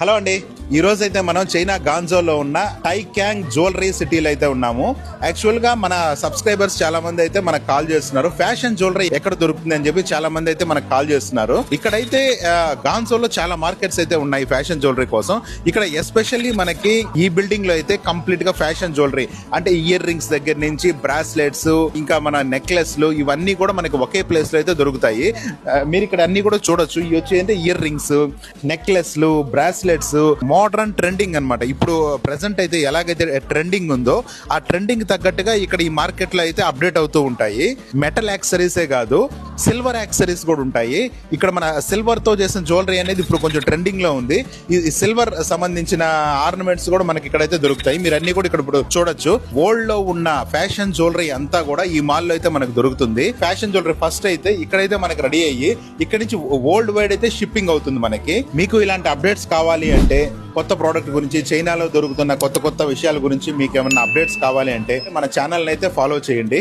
Hello అండి, ఈ రోజు అయితే మనం చైనా గాంజోలో ఉన్న టైక్యాంగ్ జ్యువెలరీ సిటీలో అయితే ఉన్నాము. యాక్చువల్ గా మన సబ్స్క్రైబర్స్ చాలా మంది అయితే మనకు కాల్ చేస్తున్నారు, ఫ్యాషన్ జ్యువెలరీ ఎక్కడ దొరుకుతుంది అని చెప్పి చాలా మంది అయితే మనకు కాల్ చేస్తున్నారు. ఇక్కడైతే గాంజోలో చాలా మార్కెట్స్ అయితే ఉన్నాయి ఫ్యాషన్ జ్యువెలరీ కోసం. ఇక్కడ ఎస్పెషల్లీ మనకి ఈ బిల్డింగ్ లో అయితే కంప్లీట్ గా ఫ్యాషన్ జ్యువెలరీ అంటే ఇయర్ రింగ్స్ దగ్గర నుంచి బ్రాస్లెట్స్ ఇంకా మన నెక్లెస్లు ఇవన్నీ కూడా మనకి ఒకే ప్లేస్ లో అయితే దొరుకుతాయి. మీరు ఇక్కడ అన్ని కూడా చూడొచ్చు. ఇవి వచ్చి అంటే ఇయర్ రింగ్స్, నెక్లెస్లు, బ్రాస్లెట్స్, మోడర్న్ ట్రెండింగ్ అన్నమాట. ఇప్పుడు ప్రెసెంట్ అయితే ఎలాగైతే ట్రెండింగ్ ఉందో ఆ ట్రెండింగ్ తగ్గట్టుగా ఇక్కడ ఈ మార్కెట్ లో అయితే అప్డేట్ అవుతూ ఉంటాయి. మెటల్ యాక్సరీసే కాదు, సిల్వర్ యాక్సరీస్ కూడా ఉంటాయి. ఇక్కడ మన సిల్వర్ తో చేసిన జ్యువెలరీ అనేది ఇప్పుడు కొంచెం ట్రెండింగ్ లో ఉంది. ఈ సిల్వర్ సంబంధించిన ఆర్నమెంట్స్ కూడా మనకి ఇక్కడైతే దొరుకుతాయి. మీరు అన్ని కూడా ఇక్కడ ఇప్పుడు చూడొచ్చు. వరల్డ్ లో ఉన్న ఫ్యాషన్ జ్యువెలరీ అంతా కూడా ఈ మాల్ లో అయితే మనకు దొరుకుతుంది. ఫ్యాషన్ జ్యువెలరీ ఫస్ట్ అయితే ఇక్కడైతే మనకి రెడీ అయ్యి ఇక్కడ నుంచి వరల్డ్ వైడ్ అయితే షిప్పింగ్ అవుతుంది మనకి. మీకు ఇలాంటి అప్డేట్స్ కావాలి అంటే, కొత్త ప్రోడక్ట్ గురించి, చైనాలో దొరుకుతున్న కొత్త కొత్త విషయాల గురించి మీకు ఏమన్నా అప్డేట్స్ కావాలి అంటే మన ఛానల్ అయితే ఫాలో చేయండి.